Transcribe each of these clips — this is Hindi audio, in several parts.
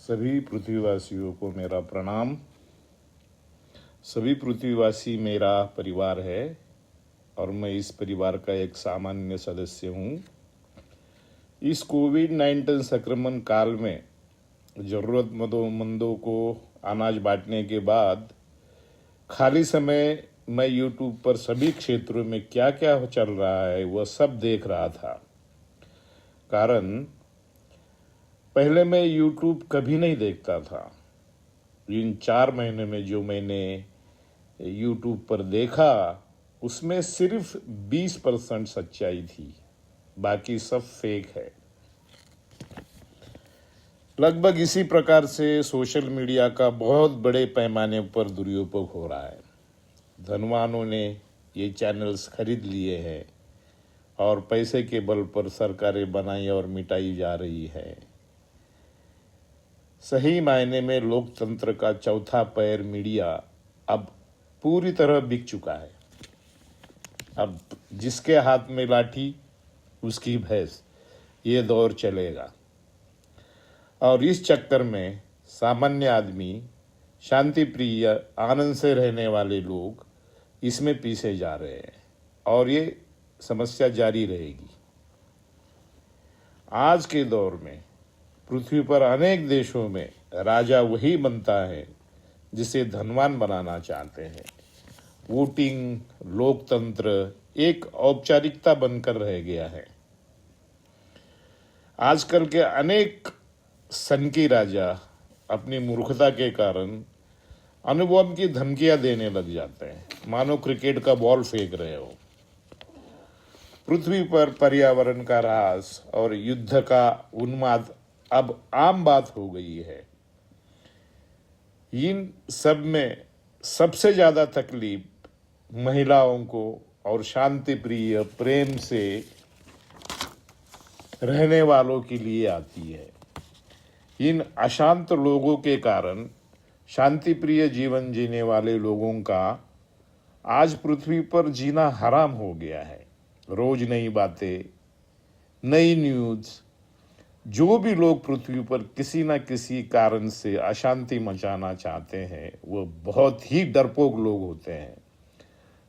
सभी पृथ्वीवासियों को मेरा प्रणाम। सभी पृथ्वीवासी मेरा परिवार है और मैं इस परिवार का एक सामान्य सदस्य हूँ। इस कोविड-19 संक्रमण काल में ज़रूरतमंदों को अनाज बांटने के बाद खाली समय मैं यूट्यूब पर सभी क्षेत्रों में क्या क्या चल रहा है वह सब देख रहा था। कारण पहले मैं यूट्यूब कभी नहीं देखता था। इन 4 महीने में जो मैंने यूट्यूब पर देखा उसमें सिर्फ 20% सच्चाई थी, बाकी सब फेक है। लगभग इसी प्रकार से सोशल मीडिया का बहुत बड़े पैमाने पर दुरुपयोग हो रहा है। धनवानों ने ये चैनल्स खरीद लिए हैं और पैसे के बल पर सरकारें बनाई और मिटाई जा रही है। सही मायने में लोकतंत्र का चौथा पैर मीडिया अब पूरी तरह बिक चुका है। अब जिसके हाथ में लाठी उसकी भैंस, ये दौर चलेगा। और इस चक्कर में सामान्य आदमी, शांति प्रिय, आनंद से रहने वाले लोग इसमें पीछे जा रहे हैं और ये समस्या जारी रहेगी। आज के दौर में पृथ्वी पर अनेक देशों में राजा वही बनता है जिसे धनवान बनाना चाहते हैं। वोटिंग, लोकतंत्र एक औपचारिकता बनकर रह गया है। आजकल के अनेक सनकी राजा अपनी मूर्खता के कारण अणुबॉम्ब की धमकियां देने लग जाते हैं, मानो क्रिकेट का बॉल फेंक रहे हो। पृथ्वी पर पर्यावरण का ह्रास और युद्ध का उन्माद अब आम बात हो गई है। इन सब में सबसे ज्यादा तकलीफ महिलाओं को और शांति प्रिय, प्रेम से रहने वालों के लिए आती है। इन अशांत लोगों के कारण शांति प्रिय जीवन जीने वाले लोगों का आज पृथ्वी पर जीना हराम हो गया है। रोज नई बातें, नई न्यूज़। जो भी लोग पृथ्वी पर किसी न किसी कारण से अशांति मचाना चाहते हैं वह बहुत ही डरपोक लोग होते हैं,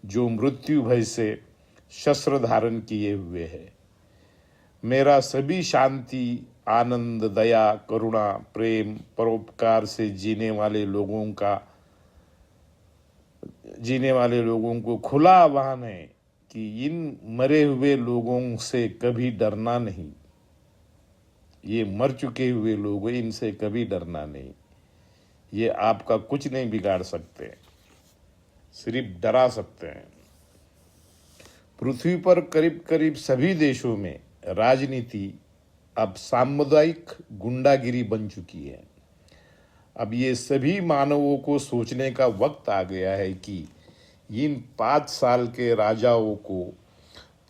जो मृत्यु भय से शस्त्र धारण किए हुए हैं। मेरा सभी शांति, आनंद, दया, करुणा, प्रेम, परोपकार से जीने वाले लोगों को खुला आह्वान है कि इन मरे हुए लोगों से कभी डरना नहीं। ये मर चुके हुए लोग हैं, इनसे कभी डरना नहीं। ये आपका कुछ नहीं बिगाड़ सकते, सिर्फ डरा सकते हैं। पृथ्वी पर करीब करीब सभी देशों में राजनीति अब सामुदायिक गुंडागिरी बन चुकी है। अब ये सभी मानवों को सोचने का वक्त आ गया है कि इन 5 साल के राजाओं को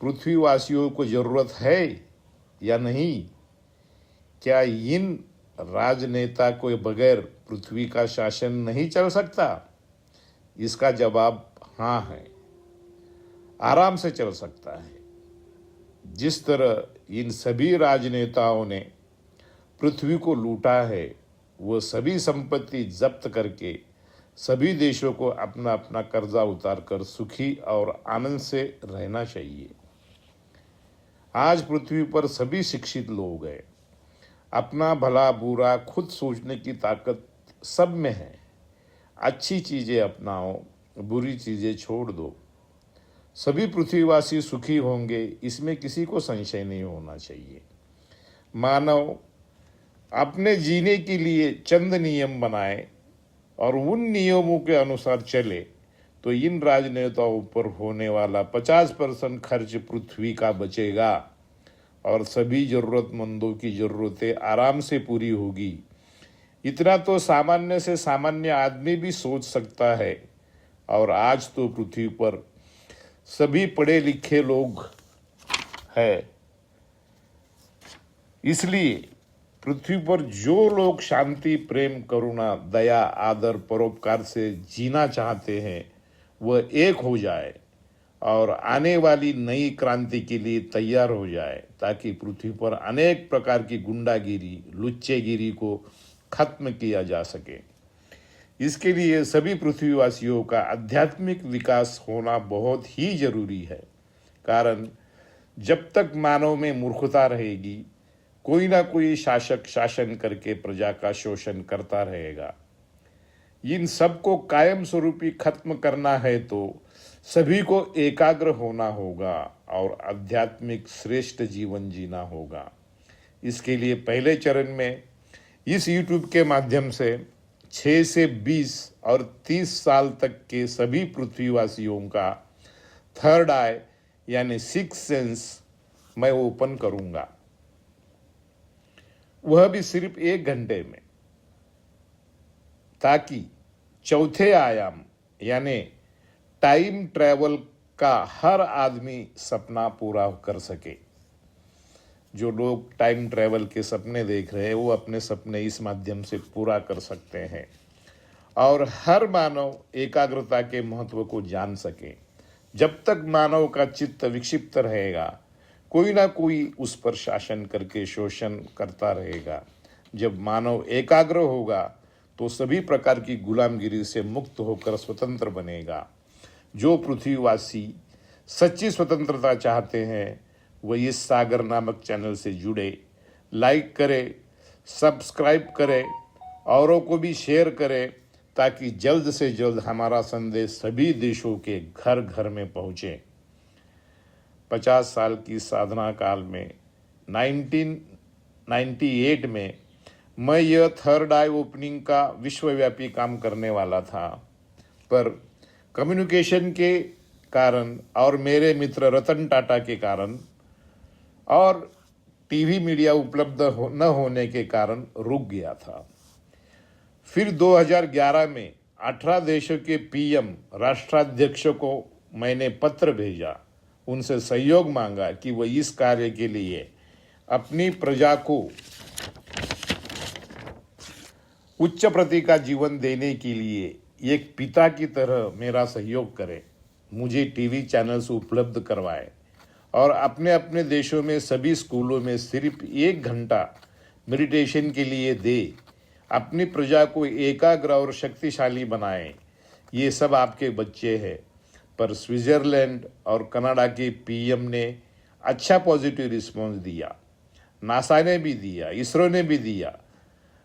पृथ्वीवासियों को जरूरत है या नहीं। क्या इन राजनेता को बगैर पृथ्वी का शासन नहीं चल सकता? इसका जवाब हाँ है, आराम से चल सकता है। जिस तरह इन सभी राजनेताओं ने पृथ्वी को लूटा है, वो सभी संपत्ति जब्त करके सभी देशों को अपना अपना कर्जा उतारकर सुखी और आनंद से रहना चाहिए। आज पृथ्वी पर सभी शिक्षित लोग हैं। अपना भला बुरा खुद सोचने की ताकत सब में है। अच्छी चीज़ें अपनाओ, बुरी चीज़ें छोड़ दो। सभी पृथ्वीवासी सुखी होंगे, इसमें किसी को संशय नहीं होना चाहिए। मानव अपने जीने के लिए चंद नियम बनाए और उन नियमों के अनुसार चले तो इन राजनेताओं पर होने वाला 50% खर्च पृथ्वी का बचेगा और सभी जरूरतमंदों की जरूरतें आराम से पूरी होगी। इतना तो सामान्य से सामान्य आदमी भी सोच सकता है। और आज तो पृथ्वी पर सभी पढ़े लिखे लोग हैं। इसलिए पृथ्वी पर जो लोग शांति, प्रेम, करुणा, दया, आदर, परोपकार से जीना चाहते हैं वह एक हो जाए और आने वाली नई क्रांति के लिए तैयार हो जाए, ताकि पृथ्वी पर अनेक प्रकार की गुंडागिरी, लुच्चेगिरी को खत्म किया जा सके। इसके लिए सभी पृथ्वीवासियों का आध्यात्मिक विकास होना बहुत ही जरूरी है। कारण जब तक मानव में मूर्खता रहेगी, कोई ना कोई शासक शासन करके प्रजा का शोषण करता रहेगा। इन सबको कायम स्वरूपी खत्म करना है तो सभी को एकाग्र होना होगा और आध्यात्मिक श्रेष्ठ जीवन जीना होगा। इसके लिए पहले चरण में इस यूट्यूब के माध्यम से 6 से 20 और 30 साल तक के सभी पृथ्वीवासियों का थर्ड आई यानी सिक्स सेंस मैं ओपन करूंगा, वह भी सिर्फ 1 घंटे में, ताकि चौथे आयाम यानी टाइम ट्रैवल का हर आदमी सपना पूरा कर सके। जो लोग टाइम ट्रैवल के सपने देख रहे हैं वो अपने सपने इस माध्यम से पूरा कर सकते हैं और हर मानव एकाग्रता के महत्व को जान सके। जब तक मानव का चित्त विक्षिप्त रहेगा, कोई ना कोई उस पर शासन करके शोषण करता रहेगा। जब मानव एकाग्र होगा तो सभी प्रकार की गुलामगिरी से मुक्त होकर स्वतंत्र बनेगा। जो पृथ्वीवासी सच्ची स्वतंत्रता चाहते हैं वह इस सागर नामक चैनल से जुड़े, लाइक करें, सब्सक्राइब करें, औरों को भी शेयर करें, ताकि जल्द से जल्द हमारा संदेश सभी देशों के घर घर में पहुँचे। 50 साल की साधना काल में 1998 में मैं यह थर्ड आई ओपनिंग का विश्वव्यापी काम करने वाला था, पर कम्युनिकेशन के कारण और मेरे मित्र रतन टाटा के कारण और टीवी मीडिया उपलब्ध न होने के कारण रुक गया था। फिर 2011 में 18 देशों के पीएम राष्ट्राध्यक्षों को मैंने पत्र भेजा, उनसे सहयोग मांगा कि वह इस कार्य के लिए अपनी प्रजा को उच्च प्रति का जीवन देने के लिए एक पिता की तरह मेरा सहयोग करें, मुझे टीवी चैनल्स उपलब्ध करवाए और अपने अपने देशों में सभी स्कूलों में सिर्फ 1 घंटा मेडिटेशन के लिए दे, अपनी प्रजा को एकाग्र और शक्तिशाली बनाए। ये सब आपके बच्चे हैं। पर स्विट्जरलैंड और कनाडा के पीएम ने अच्छा पॉजिटिव रिस्पॉन्स दिया, नासा ने भी दिया, इसरो ने भी दिया,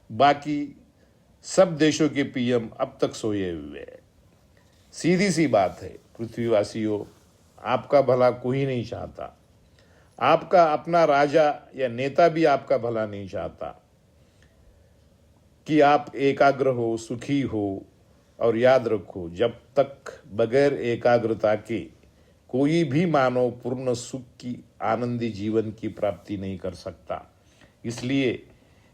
बाकी सब देशों के पीएम अब तक सोए हुए हैं। सीधी सी बात है पृथ्वीवासियों, आपका भला कोई नहीं चाहता। आपका अपना राजा या नेता भी आपका भला नहीं चाहता कि आप एकाग्र हो, सुखी हो। और याद रखो, जब तक बगैर एकाग्रता के कोई भी मानव पूर्ण सुख की आनंदी जीवन की प्राप्ति नहीं कर सकता। इसलिए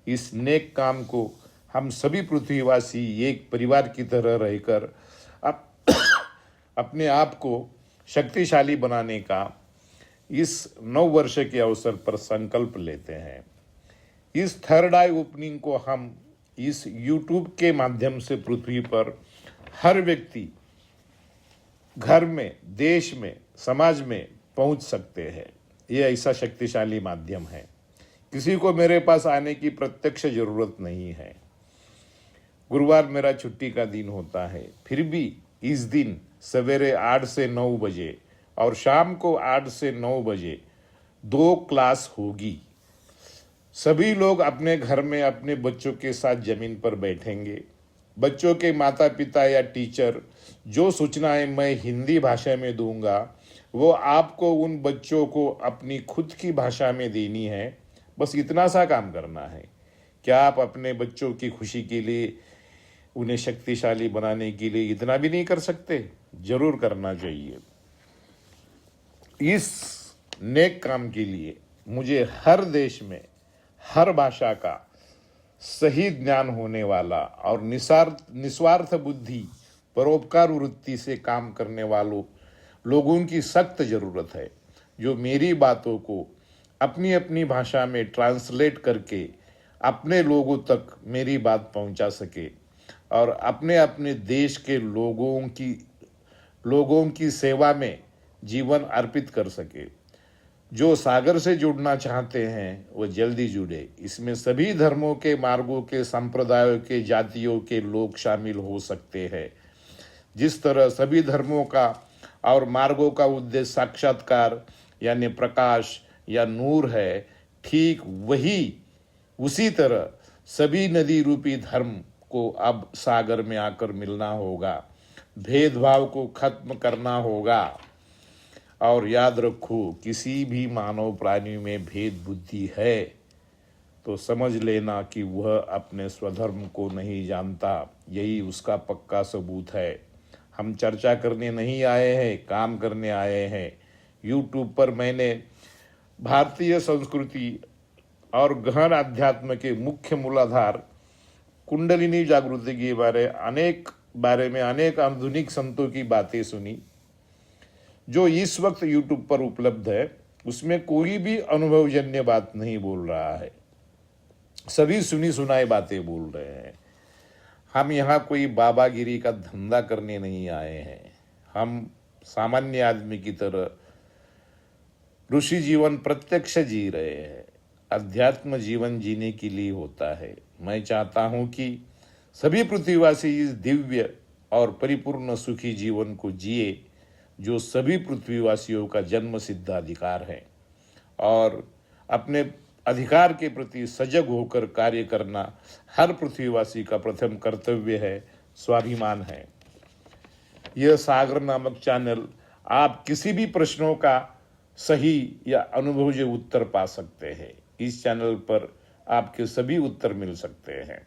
इस नेक काम को हम सभी पृथ्वीवासी एक परिवार की तरह रहकर अपने आप को शक्तिशाली बनाने का इस 9 वर्ष के अवसर पर संकल्प लेते हैं। इस थर्ड आई ओपनिंग को हम इस यूट्यूब के माध्यम से पृथ्वी पर हर व्यक्ति घर में, देश में, समाज में पहुंच सकते हैं। ये ऐसा शक्तिशाली माध्यम है। किसी को मेरे पास आने की प्रत्यक्ष जरूरत नहीं है। गुरुवार मेरा छुट्टी का दिन होता है, फिर भी इस दिन सवेरे 8 से 9 बजे और शाम को 8 से 9 बजे 2 क्लास होगी। सभी लोग अपने घर में अपने बच्चों के साथ जमीन पर बैठेंगे। बच्चों के माता पिता या टीचर जो सूचनाएं मैं हिंदी भाषा में दूंगा वो आपको उन बच्चों को अपनी खुद की भाषा में देनी है। बस इतना सा काम करना है। क्या आप अपने बच्चों की खुशी के लिए, उन्हें शक्तिशाली बनाने के लिए इतना भी नहीं कर सकते? जरूर करना चाहिए। इस नेक काम के लिए मुझे हर देश में हर भाषा का सही ज्ञान होने वाला और निस्वार्थ बुद्धि, परोपकार वृत्ति से काम करने वालों लोगों की सख्त जरूरत है, जो मेरी बातों को अपनी अपनी भाषा में ट्रांसलेट करके अपने लोगों तक मेरी बात पहुंचा सके और अपने अपने देश के लोगों की सेवा में जीवन अर्पित कर सके। जो सागर से जुड़ना चाहते हैं वो जल्दी जुड़े। इसमें सभी धर्मों के, मार्गों के, संप्रदायों के, जातियों के लोग शामिल हो सकते हैं। जिस तरह सभी धर्मों का और मार्गों का उद्देश्य साक्षात्कार यानी प्रकाश या नूर है, ठीक वही उसी तरह सभी नदी रूपी धर्म को अब सागर में आकर मिलना होगा। भेदभाव को खत्म करना होगा। और याद रखो, किसी भी मानव प्राणी में भेद बुद्धि है तो समझ लेना कि वह अपने स्वधर्म को नहीं जानता। यही उसका पक्का सबूत है। हम चर्चा करने नहीं आए हैं, काम करने आए हैं। यूट्यूब पर मैंने भारतीय संस्कृति और गहन अध्यात्म के मुख्य मूलाधार कुंडलिनी जागृति के बारे में अनेक आधुनिक संतों की बातें सुनी जो इस वक्त यूट्यूब पर उपलब्ध है। उसमें कोई भी अनुभवजन्य बात नहीं बोल रहा है, सभी सुनी सुनाई बातें बोल रहे हैं। हम यहाँ कोई बाबागिरी का धंधा करने नहीं आए हैं। हम सामान्य आदमी की तरह ऋषि जीवन प्रत्यक्ष जी रहे हैं। अध्यात्म जीवन जीने के लिए होता है। मैं चाहता हूँ कि सभी पृथ्वीवासी इस दिव्य और परिपूर्ण सुखी जीवन को जिए जो सभी पृथ्वीवासियों का जन्म सिद्ध अधिकार है, और अपने अधिकार के प्रति सजग होकर कार्य करना हर पृथ्वीवासी का प्रथम कर्तव्य है, स्वाभिमान है। यह सागर नामक चैनल आप किसी भी प्रश्नों का सही या अनुभवजन्य उत्तर पा सकते हैं। इस चैनल पर आपके सभी उत्तर मिल सकते हैं,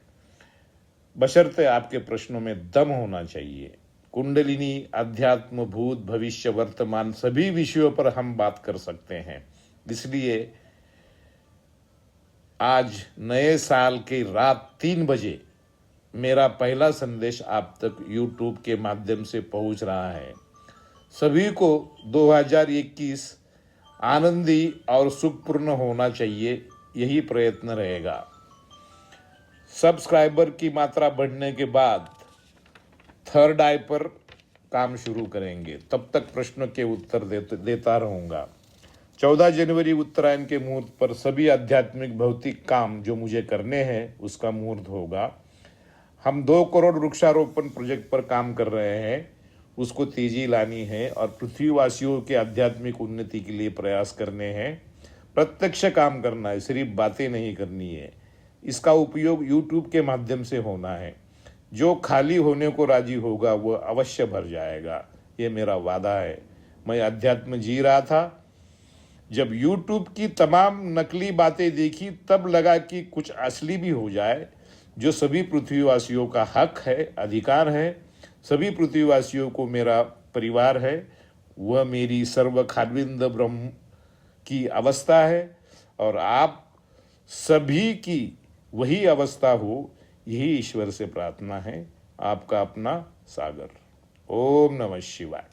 बशर्ते आपके प्रश्नों में दम होना चाहिए। कुंडलिनी, अध्यात्म, भूत, भविष्य, वर्तमान सभी विषयों पर हम बात कर सकते हैं। इसलिए आज नए साल की रात 3 बजे मेरा पहला संदेश आप तक यूट्यूब के माध्यम से पहुंच रहा है। सभी को 2021 आनंदी और सुखपूर्ण होना चाहिए, यही प्रयत्न रहेगा। सब्सक्राइबर की मात्रा बढ़ने के बाद थर्ड आई पर काम शुरू करेंगे। तब तक प्रश्नों के उत्तर देता रहूँगा। 14 जनवरी उत्तरायण के मुहूर्त पर सभी आध्यात्मिक भौतिक काम जो मुझे करने हैं उसका मुहूर्त होगा। हम 2 करोड़ वृक्षारोपण प्रोजेक्ट पर काम कर रहे हैं, उसको तेजी लानी है और पृथ्वीवासियों के आध्यात्मिक उन्नति के लिए प्रयास करने हैं। प्रत्यक्ष काम करना है, सिर्फ बातें नहीं करनी है। इसका उपयोग यूट्यूब के माध्यम से होना है। जो खाली होने को राजी होगा वह अवश्य भर जाएगा, ये मेरा वादा है। मैं अध्यात्म जी रहा था, जब यूट्यूब की तमाम नकली बातें देखी तब लगा कि कुछ असली भी हो जाए, जो सभी पृथ्वीवासियों का हक है, अधिकार है। सभी पृथ्वीवासियों को मेरा परिवार है, वह मेरी सर्व खाद्विंद ब्रह्म की अवस्था है और आप सभी की वही अवस्था हो, यही ईश्वर से प्रार्थना है। आपका अपना सागर। ओम नमः शिवाय।